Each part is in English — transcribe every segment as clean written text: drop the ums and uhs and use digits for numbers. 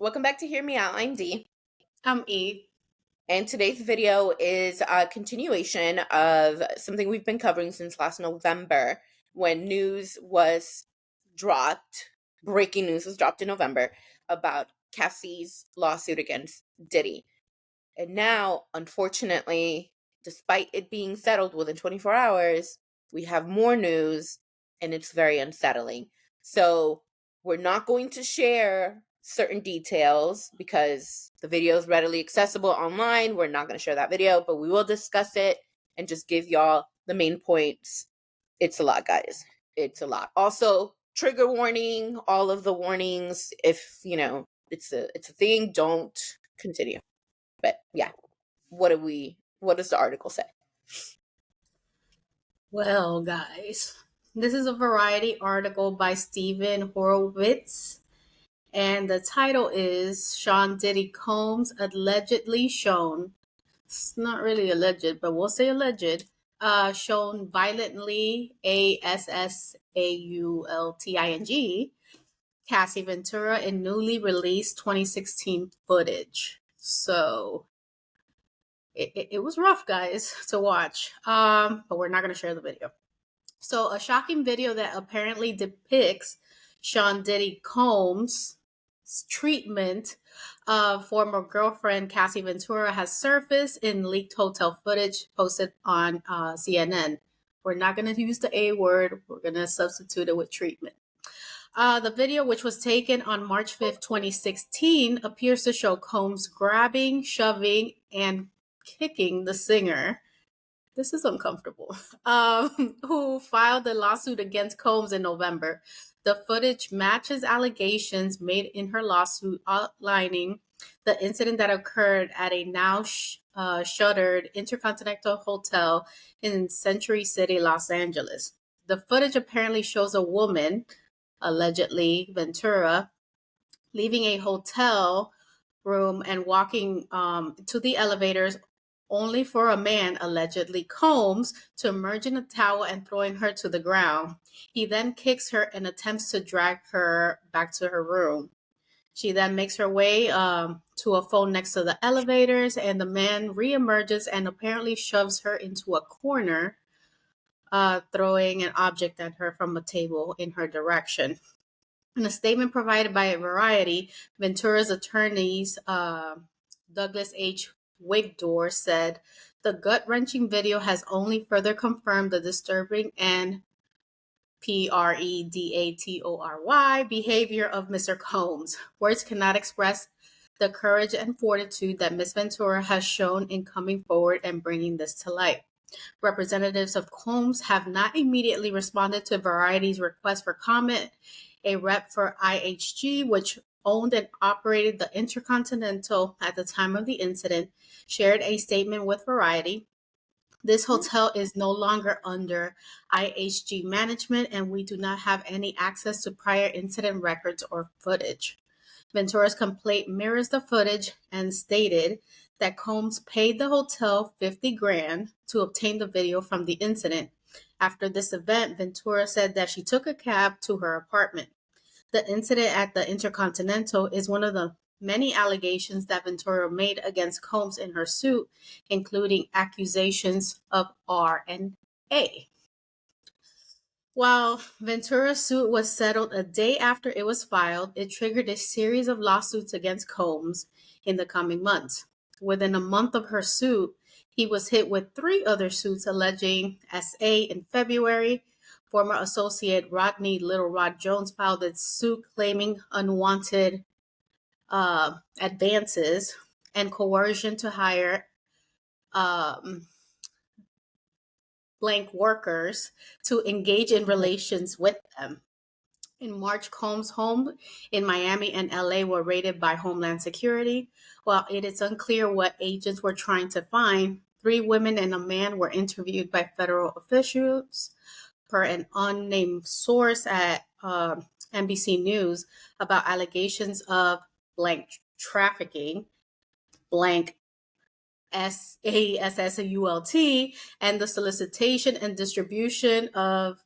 Welcome back to Hear Me Out. I'm Dee. I'm E. And today's video is a continuation of something we've been covering since last November when news was dropped. Breaking news was dropped in November about Cassie's lawsuit against Diddy. And now, unfortunately, despite it being settled within 24 hours, we have more news and it's very unsettling. So, we're not going to share certain details because the video is readily accessible online. We're not going to share that video, but we will discuss it and just give y'all the main points. It's a lot, guys. It's a lot. Also, trigger warning, all of the warnings. If, it's a thing, don't continue. But yeah, what does the article say? Well, guys, this is a Variety article by Stephen Horowitz, and the title is Sean Diddy Combs Allegedly Shown. It's not really alleged, but we'll say alleged. Shown violently, ASSAULTING, Cassie Ventura in newly released 2016 footage. So it was rough, guys, to watch. But we're not going to share the video. So a shocking video that apparently depicts Sean Diddy Combs' treatment of former girlfriend Cassie Ventura has surfaced in leaked hotel footage posted on CNN. We're not going to use the A word. We're going to substitute it with treatment. The video, which was taken on March 5th, 2016, appears to show Combs grabbing, shoving, and kicking the singer. This is uncomfortable. Who filed the lawsuit against Combs in November. The footage matches allegations made in her lawsuit outlining the incident that occurred at a now shuttered Intercontinental Hotel in Century City, Los Angeles. The footage apparently shows a woman, allegedly Ventura, leaving a hotel room and walking to the elevators only for a man, allegedly Combs, to emerge in a towel and throwing her to the ground. He then kicks her and attempts to drag her back to her room. She then makes her way to a phone next to the elevators, and the man reemerges and apparently shoves her into a corner, throwing an object at her from a table in her direction. In a statement provided by Variety, Ventura's attorneys, Douglas H. Wigdor, said the gut-wrenching video has only further confirmed the disturbing and predatory behavior of Mr. Combs. Words cannot express the courage and fortitude that Ms. Ventura has shown in coming forward and bringing this to light. Representatives of Combs have not immediately responded to Variety's request for comment. A rep for IHG, which owned and operated the Intercontinental at the time of the incident, shared a statement with Variety. This hotel is no longer under IHG management, and we do not have any access to prior incident records or footage. Ventura's complaint mirrors the footage and stated that Combs paid the hotel $50,000 to obtain the video from the incident. After this event, Ventura said that she took a cab to her apartment. The incident at the Intercontinental is one of the many allegations that Ventura made against Combs in her suit, including accusations of R&A. While Ventura's suit was settled a day after it was filed, it triggered a series of lawsuits against Combs in the coming months. Within a month of her suit, he was hit with 3 other suits alleging SA in February. Former associate Rodney Little Rod Jones filed a suit claiming unwanted advances and coercion to hire blank workers to engage in relations with them. In March, Combs' home in Miami and LA were raided by Homeland Security. While it is unclear what agents were trying to find, 3 women and a man were interviewed by federal officials, per an unnamed source at NBC News, about allegations of blank trafficking, blank SASSAULT, and the solicitation and distribution of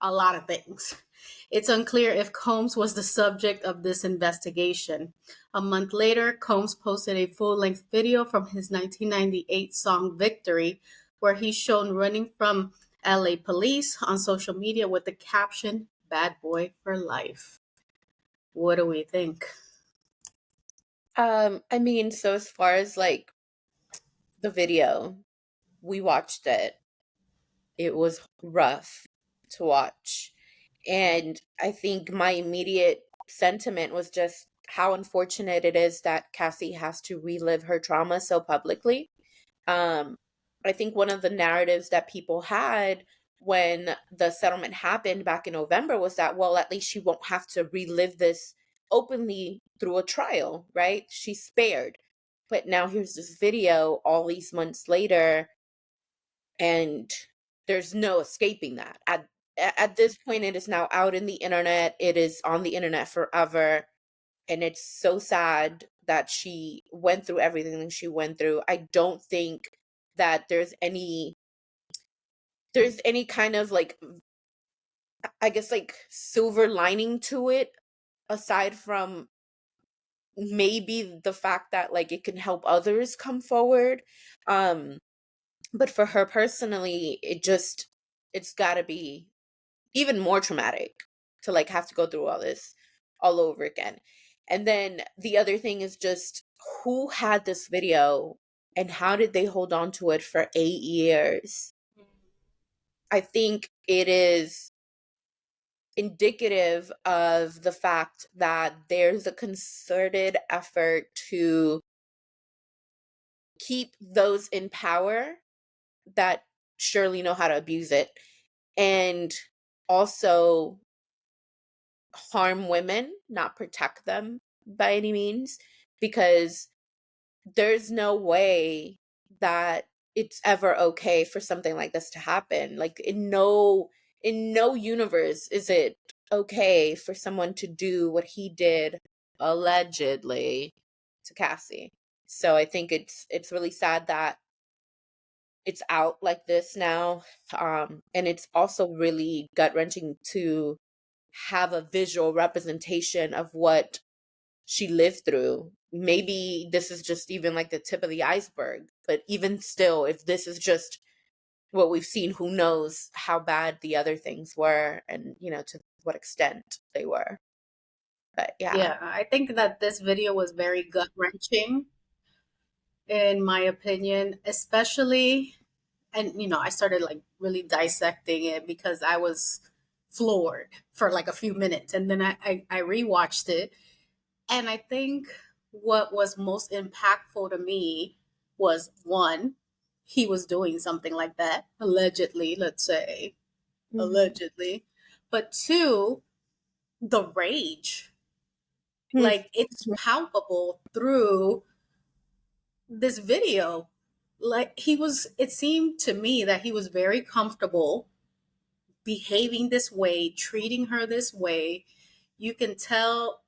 a lot of things. It's unclear if Combs was the subject of this investigation. A month later, Combs posted a full length video from his 1998 song Victory, where he's shown running from LA police on social media with the caption, Bad Boy for Life. What do we think? I mean, so as far as like the video, we watched it. It was rough to watch. And I think my immediate sentiment was just how unfortunate it is that Cassie has to relive her trauma so publicly. Um, I think one of the narratives that people had when the settlement happened back in November was that, well, at least she won't have to relive this openly through a trial, right? She's spared. But now here's this video all these months later, and there's no escaping that. At this point, it is now out in the internet. It is on the internet forever, and it's so sad that she went through everything that she went through. I don't think that there's any kind of like, I guess, like silver lining to it, aside from maybe the fact that like it can help others come forward. um but for her personally, it's got to be even more traumatic to like have to go through all this all over again. And then the other thing is just, who had this video and how did they hold on to it for 8 years? I think it is indicative of the fact that there's a concerted effort to keep those in power that surely know how to abuse it, and also harm women, not protect them by any means, because there's no way that it's ever okay for something like this to happen. Like in no universe is it okay for someone to do what he did allegedly to Cassie. So I think it's really sad that it's out like this now. And it's also really gut-wrenching to have a visual representation of what she lived through. Maybe this is just even like the tip of the iceberg, but even still, if this is just what we've seen, who knows how bad the other things were, and to what extent they were. But yeah. Yeah, I think that this video was very gut wrenching, in my opinion, especially. And, I started like really dissecting it because I was floored for like a few minutes. And then I rewatched it. And I think what was most impactful to me was one, he was doing something like that, allegedly, let's say, Mhm. allegedly. But two, the rage. Hmm. Like it's palpable through this video. Like it seemed to me that he was very comfortable behaving this way, treating her this way. You can tell,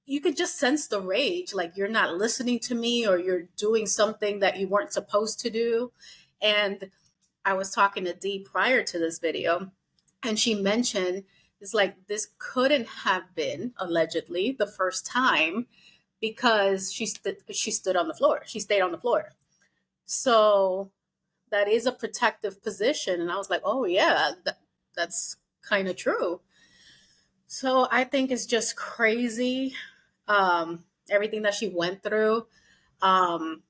you could just sense the rage, like you're not listening to me or you're doing something that you weren't supposed to do. And I was talking to Dee prior to this video, and she mentioned it's like this couldn't have been allegedly the first time because she stood on the floor. She stayed on the floor. So that is a protective position. And I was like, oh, yeah, that's kind of true. So I think it's just crazy, everything that she went through. Um,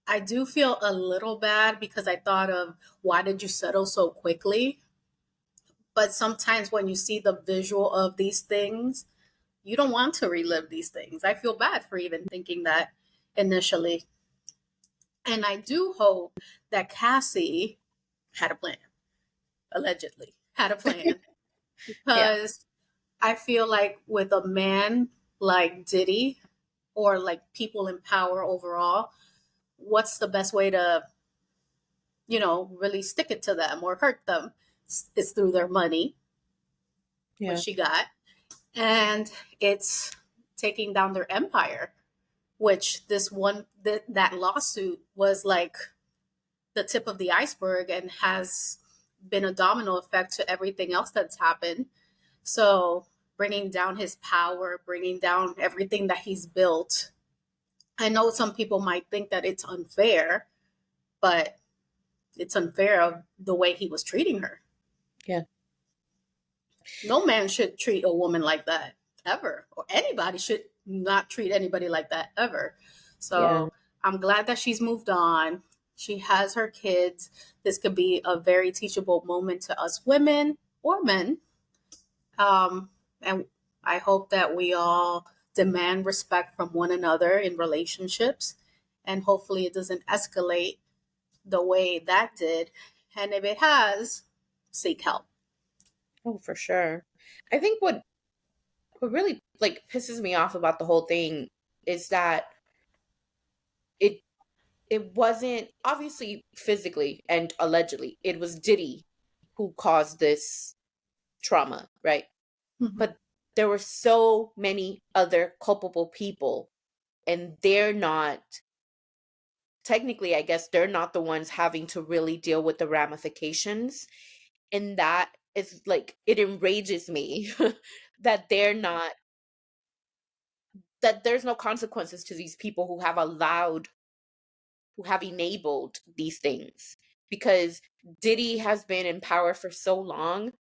I do feel a little bad because I thought of why did you settle so quickly? But sometimes when you see the visual of these things, you don't want to relive these things. I feel bad for even thinking that initially. And I do hope that Cassie had a plan, allegedly had a plan, Yeah. because I feel like with a man like Diddy or like people in power overall, what's the best way to, really stick it to them or hurt them? It's through their money, which Yeah. she got, and it's taking down their empire, which that lawsuit was like the tip of the iceberg and has been a domino effect to everything else that's happened. So bringing down his power, bringing down everything that he's built. I know some people might think that it's unfair, but it's unfair of the way he was treating her. Yeah. No man should treat a woman like that ever, or anybody should not treat anybody like that ever. Yeah. So I'm glad that she's moved on. She has her kids. This could be a very teachable moment to us women or men. And I hope that we all demand respect from one another in relationships. And hopefully it doesn't escalate the way that did. And if it has, seek help. Oh, for sure. I think what really like pisses me off about the whole thing is that it it wasn't obviously physically and allegedly it was Diddy who caused this trauma, right? Mhm. But there were so many other culpable people, and they're not technically, I guess, they're not the ones having to really deal with the ramifications. And that is like, it enrages me that they're not, that there's no consequences to these people who have enabled these things. Because Diddy has been in power for so long,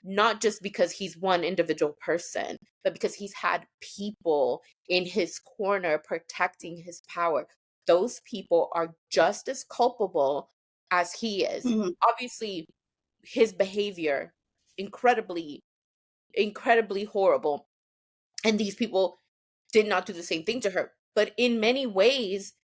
not just because he's one individual person, but because he's had people in his corner protecting his power. Those people are just as culpable as he is. Mhm. Obviously, his behavior incredibly, incredibly horrible. And these people did not do the same thing to her. But in many ways,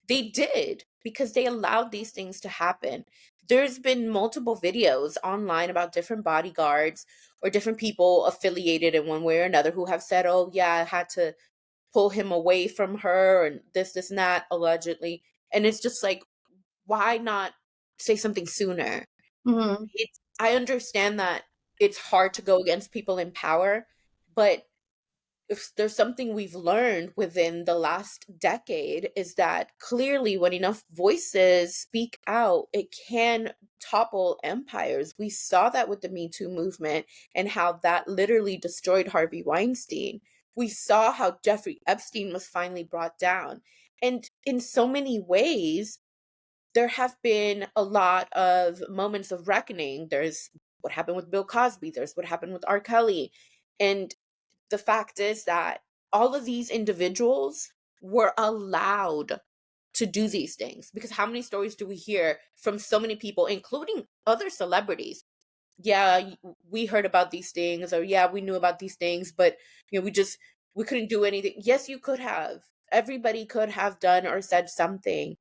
they did because they allowed these things to happen. There's been multiple videos online about different bodyguards or different people affiliated in one way or another who have said, oh, yeah, I had to pull him away from her and this, and that, allegedly. And it's just like, why not say something sooner? Mhm. I understand that it's hard to go against people in power, but if there's something we've learned within the last decade is that clearly when enough voices speak out, it can topple empires. We saw that with the Me Too movement and how that literally destroyed Harvey Weinstein. We saw how Jeffrey Epstein was finally brought down. And in so many ways, there have been a lot of moments of reckoning. There's what happened with Bill Cosby, there's what happened with R. Kelly. And the fact is that all of these individuals were allowed to do these things because how many stories do we hear from so many people, including other celebrities? Yeah, we heard about these things, or yeah, we knew about these things, but we couldn't do anything. Yes, you could have. Everybody could have done or said something.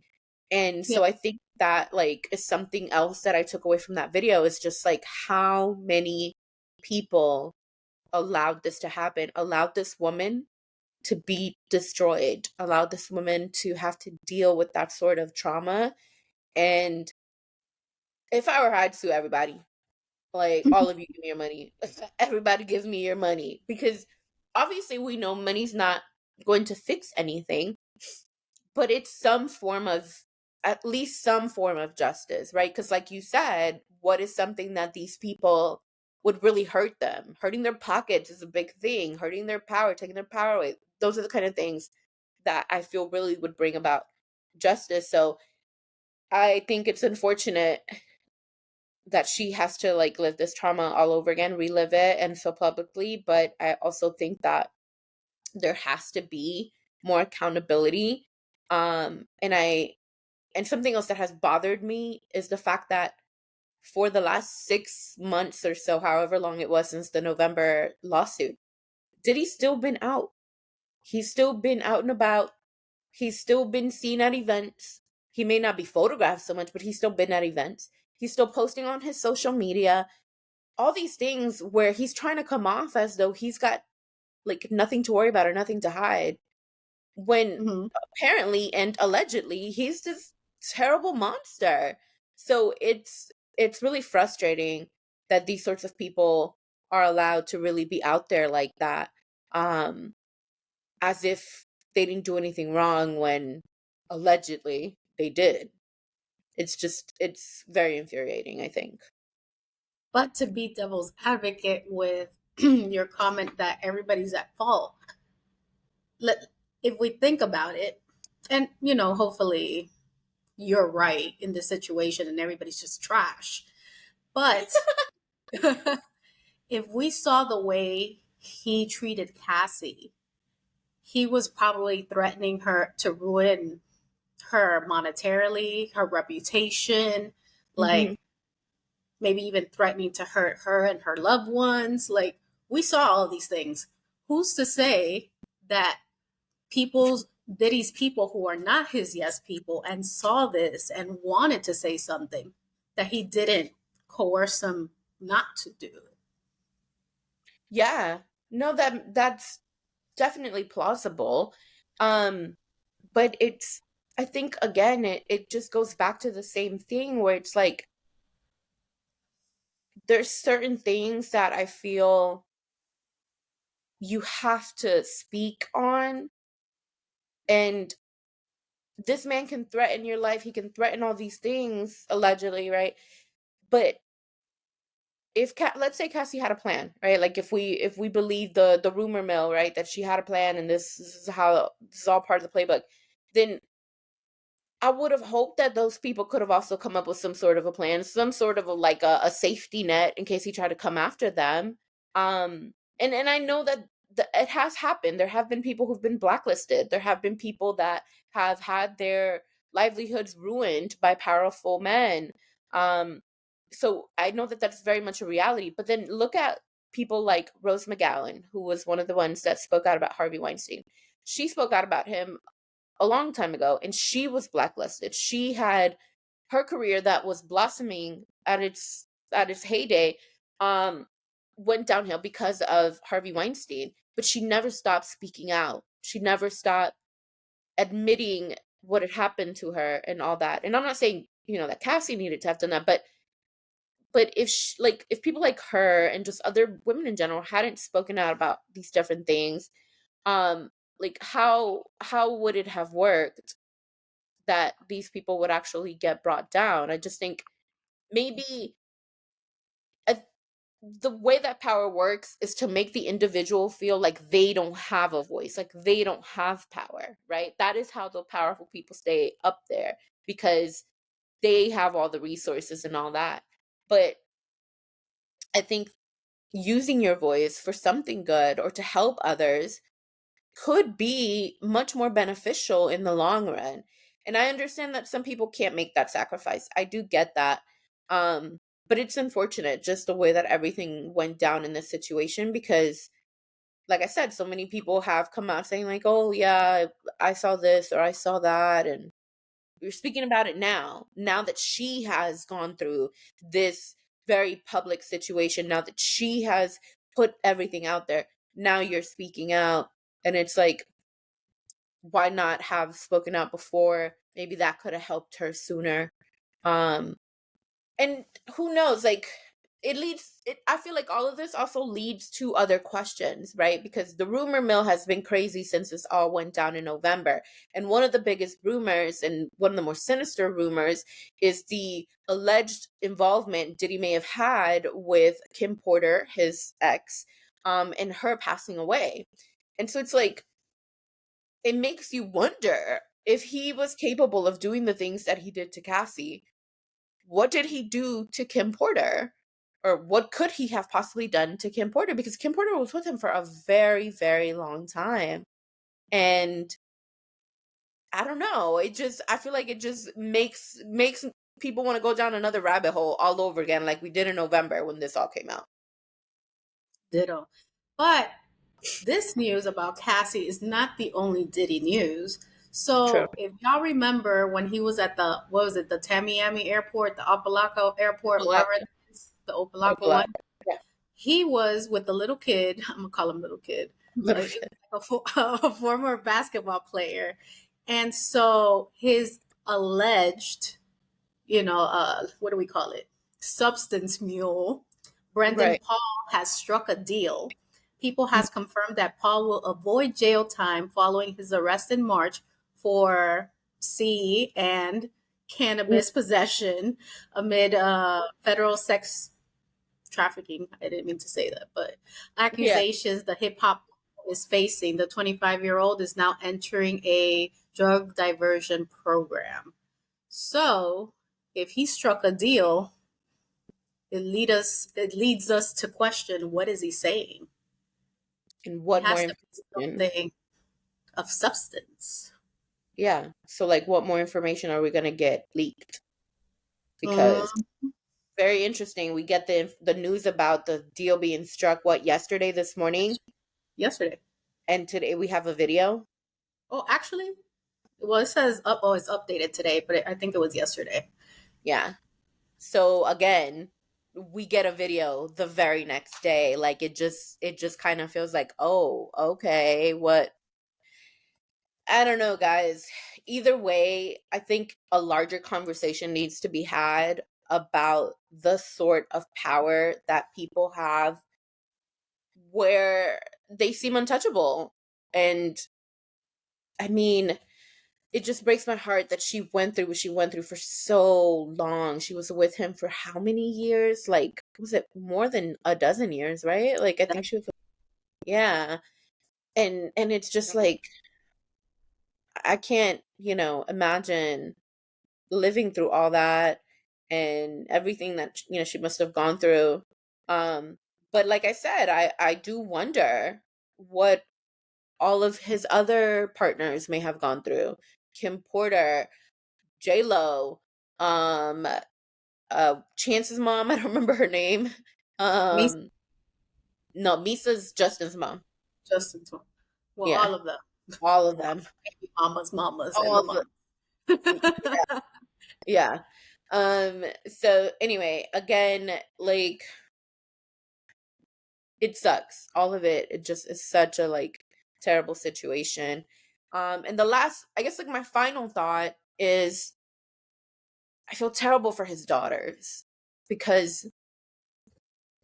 And Yeah. so I think that like is something else that I took away from that video is just like how many people allowed this to happen, allowed this woman to be destroyed, allowed this woman to have to deal with that sort of trauma. And if I were her, I'd sue everybody. Like, all of you give me your money. Everybody gives me your money. Because obviously we know money's not going to fix anything, but it's some form of, at least some form of justice, right? Because like you said, what is something that these people would really hurt them? Hurting their pockets is a big thing. Hurting their power, taking their power away. Those are the kind of things that I feel really would bring about justice. So I think it's unfortunate that she has to like live this trauma all over again, relive it and so publicly, but I also think that there has to be more accountability. And something else that has bothered me is the fact that for the last 6 months or so, however long it was since the November lawsuit, Diddy's still been out. He's still been out and about. He's still been seen at events. He may not be photographed so much, but he's still been at events. He's still posting on his social media. All these things where he's trying to come off as though he's got like nothing to worry about or nothing to hide. When Mhm. apparently and allegedly he's this terrible monster. So it's really frustrating that these sorts of people are allowed to really be out there like that, um as if they didn't do anything wrong when allegedly they did. It's very infuriating, I think. But to be devil's advocate with your comment that everybody's at fault. Let If we think about it, and hopefully you're right in this situation and everybody's just trash. But if we saw the way he treated Cassie, he was probably threatening her to ruin her monetarily, her reputation, Hmm. like maybe even threatening to hurt her and her loved ones. Like, we saw all of these things. Who's to say that Diddy's people who are not his yes people and saw this and wanted to say something, that he didn't coerce them not to do? Yeah. No, that's definitely plausible. Um, but it's, I think again, it just goes back to the same thing where it's like there's certain things that I feel you have to speak on, and this man can threaten your life, he can threaten all these things allegedly, right? But if let's say Cassie had a plan, right? Like if we believe the rumor mill, right, that she had a plan and this is how this is all part of the playbook, then I would have hoped that those people could have also come up with some sort of a plan, some sort of a safety net in case he tried to come after them. And I know that it has happened. There have been people who've been blacklisted. There have been people that have had their livelihoods ruined by powerful men. Um, so I know that that's very much a reality. But then look at people like Rose McGowan, who was one of the ones that spoke out about Harvey Weinstein. She spoke out about him a long time ago, and she was blacklisted. She had her career that was blossoming at its heyday, um went downhill because of Harvey Weinstein, but she never stopped speaking out. She never stopped admitting what had happened to her and all that. And I'm not saying, that Cassie needed to have done that, but if people like her and just other women in general hadn't spoken out about these different things, um like how would it have worked that these people would actually get brought down? I just think maybe uh, the way that power works is to make the individual feel like they don't have a voice, like they don't have power, right? That is how the powerful people stay up there, because they have all the resources and all that. But I think using your voice for something good or to help others could be much more beneficial in the long run. And I understand that some people can't make that sacrifice. I do get that. Um, but it's unfortunate just the way that everything went down in this situation, because like I said, so many people have come out saying like, "Oh yeah, I saw this or I saw that," and we're speaking about it now that she has gone through this very public situation, now that she has put everything out there. Now you're speaking out, and it's like, why not have spoken out before? Maybe that could have helped her sooner. Um, and who knows? Like, I feel like all of this also leads to other questions, right? Because the rumor mill has been crazy since this all went down in November. And one of the biggest rumors and one of the more sinister rumors is the alleged involvement Diddy may have had with Kim Porter, his ex, and her passing away. And so it's like, it makes you wonder, if he was capable of doing the things that he did to Cassie, what did he do to Kim Porter? Or what could he have possibly done to Kim Porter? Because Kim Porter was with him for a very, very long time. And I don't know. I feel like it just makes people want to go down another rabbit hole all over again, like we did in November when this all came out. Ditto. But this news about Cassie is not the only Diddy news. True. So if y'all remember when he was at the, what was it, the Tamiami airport, the Opalaco airport, wherever it is, the Opalaco Opala. one, Yeah. he was with the little kid. I'm gonna call him little kid. He was a former basketball player, and so his alleged, what do we call it? Substance mule, Brendan Right. Paul, has struck a deal. People has confirmed that Paul will avoid jail time following his arrest in March for C and cannabis possession amid federal sex trafficking. I didn't mean to say that, but Yeah. accusations the hip hop is facing. The 25-year-old is now entering a drug diversion program. So, if he struck a deal, it leads us to question, what is he saying? And It what more has to be information? something of substance. Yeah. So like what more information are we going to get leaked? Because Mm, very interesting. We get the news about the deal being struck yesterday, this morning, yesterday. and today we have a video. Oh, actually, well, it says up. Oh, it's updated today, but I think it was yesterday. Yeah. So again, we get a video the very next day. Like it just kind of feels like, "Oh, okay, what?" I don't know, guys. Either way, I think a larger conversation needs to be had about the sort of power that people have where they seem untouchable. And I mean, it just breaks my heart that she went through what she went through for so long. She was with him for how many years? Like, was it more than a dozen years, right? Like, I think she was, yeah. And it's just like, I can't, imagine living through all that and everything that, she must have gone through. Um, but like I said, I do wonder what all of his other partners may have gone through. Kim Porter, J Lo, um, Chance's mom. I don't remember her name. Me, Um, no, Misa's Justin's mom. Justin, well, Yeah, all of them, all of them. mamas, and All the of the, mom. yeah. So anyway, again, like it sucks. All of it. It just is such a like terrible situation. And the last, I guess, like my final thought is I feel terrible for his daughters because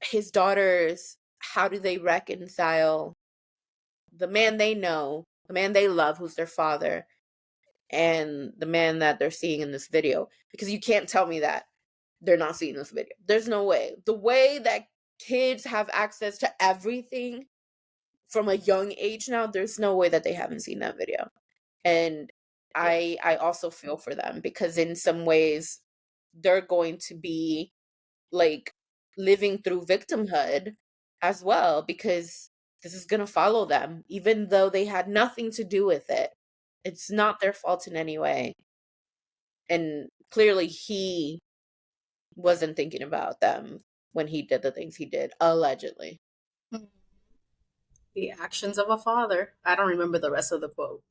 his daughters, how do they reconcile the man they know, the man they love, who's their father, and the man that they're seeing in this video? Because you can't tell me that they're not seeing this video. There's no way. The way that kids have access to everything from a young age now, there's no way that they haven't seen that video. And Yeah. I also feel for them because in some ways they're going to be like living through victimhood as well because this is going to follow them even though they had nothing to do with it. It's not their fault in any way. And clearly he wasn't thinking about them when he did the things he did, allegedly. The actions of a father. I don't remember the rest of the quote.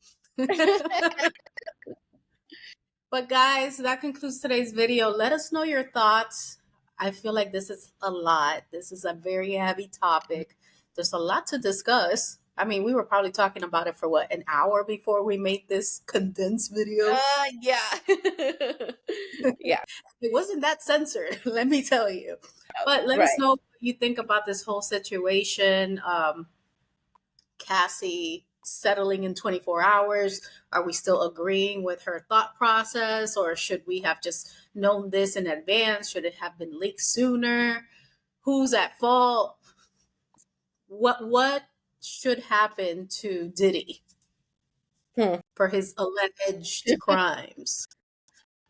But guys, that concludes today's video. Let us know your thoughts. I feel like this is a lot. This is a very heavy topic. There's a lot to discuss. I mean, we were probably talking about it for what, an hour before we made this condensed video. Yeah. Yeah. It wasn't that censored, let me tell you. But let us Right. know what you think about this whole situation. Cassie settling in 24 hours? Are we still agreeing with her thought process, or should we have just known this in advance? Should it have been leaked sooner? Who's at fault? What should happen to Diddy Hmm. for his alleged crimes?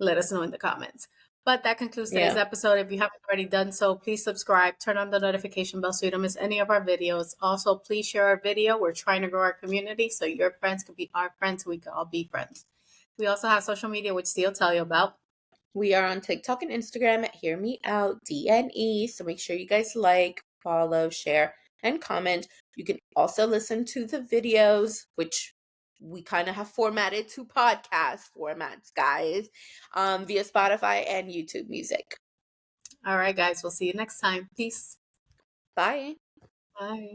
Let us know in the comments. But that concludes today's Yeah. episode. If you haven't already done so, please subscribe, turn on the notification bell so you don't miss any of our videos. Also, please share our video. We're trying to grow our community so your friends can be our friends. We can all be friends. We also have social media, which Steele will tell you about. We are on TikTok and Instagram at Hear Me Out DNE. So make sure you guys like, follow, share, and comment. You can also listen to the videos, which we kind of have formatted to podcast formats, guys, via Spotify and YouTube Music. All right, guys, we'll see you next time. Peace. Bye. Bye.